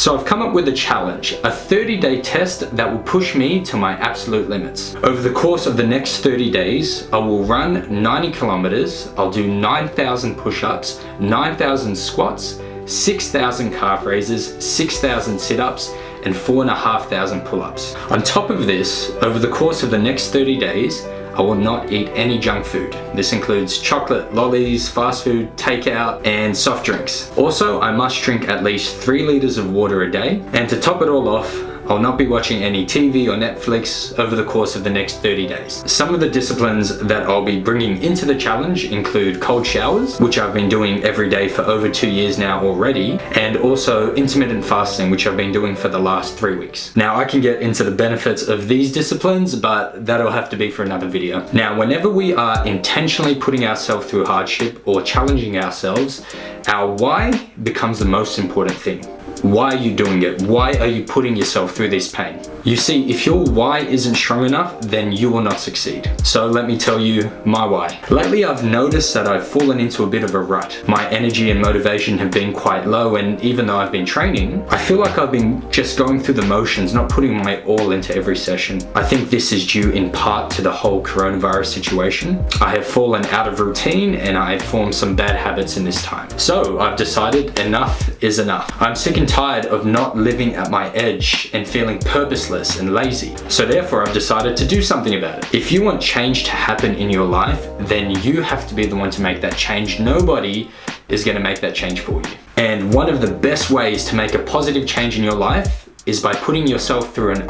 So I've come up with a challenge, a 30-day test that will push me to my absolute limits. Over the course of the next 30 days, I will run 90 kilometers, I'll do 9,000 push-ups, 9,000 squats, 6,000 calf raises, 6,000 sit-ups, and 4,500 pull-ups. On top of this, over the course of the next 30 days, I will not eat any junk food. This includes chocolate, lollies, fast food, takeout, and soft drinks. Also, I must drink at least 3 liters of water a day. And to top it all off, I'll not be watching any TV or Netflix over the course of the next 30 days. Some of the disciplines that I'll be bringing into the challenge include cold showers, which I've been doing every day for over 2 years now already, and also intermittent fasting, which I've been doing for the last 3 weeks. Now, I can get into the benefits of these disciplines, but that'll have to be for another video. Now, whenever we are intentionally putting ourselves through hardship or challenging ourselves, our why becomes the most important thing. Why are you doing it? Why are you putting yourself through this pain? You see, if your why isn't strong enough, then you will not succeed. So let me tell you my why. Lately, I've noticed that I've fallen into a bit of a rut. My energy and motivation have been quite low, and even though I've been training, I feel like I've been just going through the motions, not putting my all into every session. I think this is due in part to the whole coronavirus situation. I have fallen out of routine and I have formed some bad habits in this time. So I've decided enough is enough. I'm sick and tired of not living at my edge and feeling purposeless and lazy. So therefore, I've decided to do something about it. If you want change to happen in your life, then you have to be the one to make that change. Nobody is going to make that change for you. And one of the best ways to make a positive change in your life is by putting yourself through an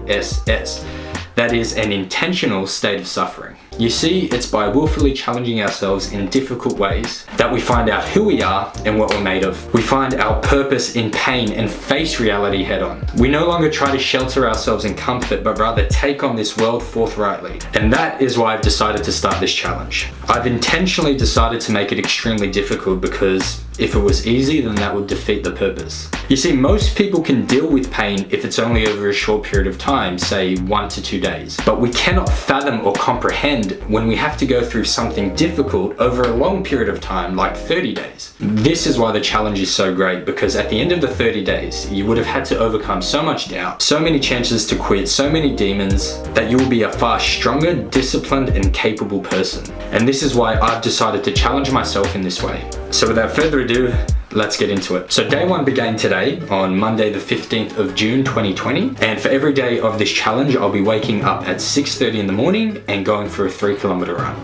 ISS. That is an intentional state of suffering. You see, it's by willfully challenging ourselves in difficult ways that we find out who we are and what we're made of. We find our purpose in pain and face reality head on. We no longer try to shelter ourselves in comfort, but rather take on this world forthrightly. And that is why I've decided to start this challenge. I've intentionally decided to make it extremely difficult because if it was easy, then that would defeat the purpose. You see, most people can deal with pain if it's only over a short period of time, say 1 to 2 days. But we cannot fathom or comprehend when we have to go through something difficult over a long period of time, like 30 days. This is why the challenge is so great, because at the end of the 30 days, you would have had to overcome so much doubt, so many chances to quit, so many demons, that you will be a far stronger, disciplined, and capable person. And this is why I've decided to challenge myself in this way. So without further ado, let's get into it. So day 1 began today on Monday the 15th of June 2020, and for every day of this challenge I'll be waking up at 6:30 in the morning and going for a 3-kilometer run.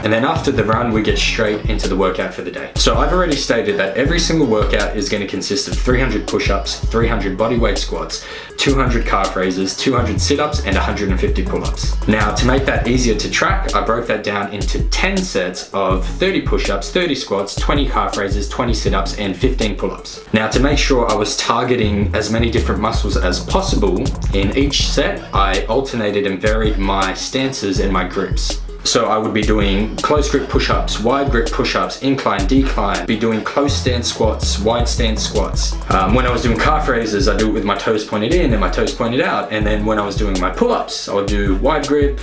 And then after the run, we get straight into the workout for the day. So I've already stated that every single workout is going to consist of 300 push-ups, 300 bodyweight squats, 200 calf raises, 200 sit-ups, and 150 pull-ups. Now, to make that easier to track, I broke that down into 10 sets of 30 push-ups, 30 squats, 20 calf raises, 20 sit-ups, and 15 pull-ups. Now, to make sure I was targeting as many different muscles as possible, in each set, I alternated and varied my stances and my grips. So I would be doing close grip push-ups, wide grip push-ups, incline, decline, be doing close stance squats, wide stance squats. When I was doing calf raises, I do it with my toes pointed in and my toes pointed out. And then when I was doing my pull-ups, I would do wide grip,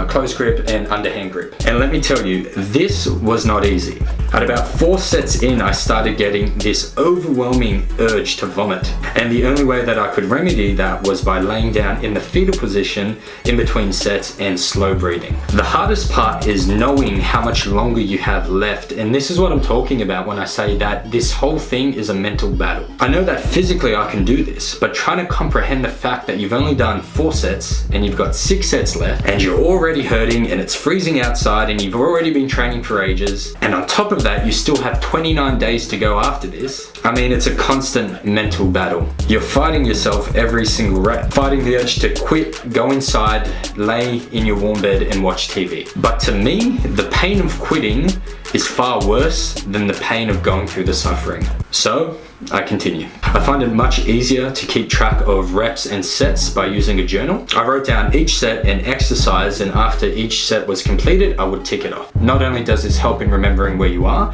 close grip, and underhand grip. And let me tell you, this was not easy. At about 4 sets in, I started getting this overwhelming urge to vomit. And the only way that I could remedy that was by laying down in the fetal position in between sets and slow breathing. The hardest part is knowing how much longer you have left, and this is what I'm talking about when I say that this whole thing is a mental battle. I know that physically I can do this, but trying to comprehend the fact that you've only done 4 sets and you've got 6 sets left and you're already hurting and it's freezing outside and you've already been training for ages, and on top of that you still have 29 days to go after this. I mean, it's a constant mental battle. You're fighting yourself every single rep, fighting the urge to quit, go inside, lay in your warm bed and watch TV. But to me, the pain of quitting is far worse than the pain of going through the suffering. So, I continue. I find it much easier to keep track of reps and sets by using a journal. I wrote down each set and exercise, and after each set was completed, I would tick it off. Not only does this help in remembering where you are,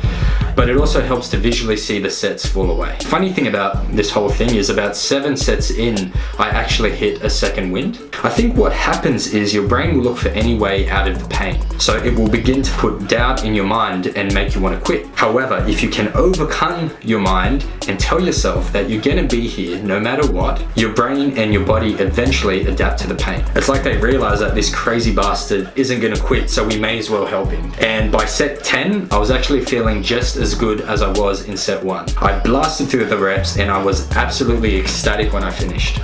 but it also helps to visually see the sets fall away. Funny thing about this whole thing is about 7 sets in, I actually hit a second wind. I think what happens is your brain will look for any way out of the pain. So it will begin to put doubt in your mind and make you want to quit. However, if you can overcome your mind and tell yourself that you're gonna be here no matter what, your brain and your body eventually adapt to the pain. It's like they realize that this crazy bastard isn't gonna quit, so we may as well help him. And by set 10, I was actually feeling just as good as I was in set 1. I blasted through the reps and I was absolutely ecstatic when I finished.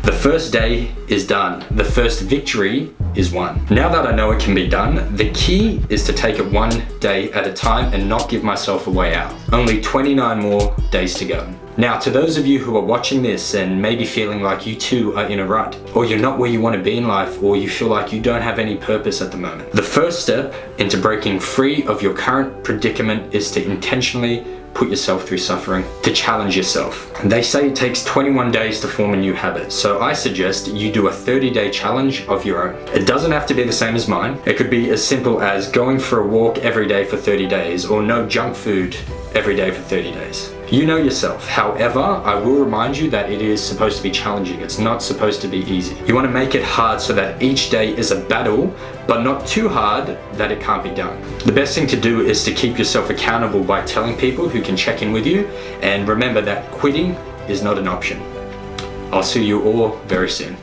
The first day is done. The first victory is won. Now that I know it can be done, the key is to take it one day at a time and not give myself a way out. Only 29 more days to go. Now, to those of you who are watching this and maybe feeling like you too are in a rut, or you're not where you want to be in life, or you feel like you don't have any purpose at the moment, the first step into breaking free of your current predicament is to intentionally put yourself through suffering, to challenge yourself. They say it takes 21 days to form a new habit, so I suggest you do a 30-day challenge of your own. It doesn't have to be the same as mine. It could be as simple as going for a walk every day for 30 days, or no junk food every day for 30 days. You know yourself. However, I will remind you that it is supposed to be challenging. It's not supposed to be easy. You want to make it hard so that each day is a battle, but not too hard that it can't be done. The best thing to do is to keep yourself accountable by telling people who can check in with you, and remember that quitting is not an option. I'll see you all very soon.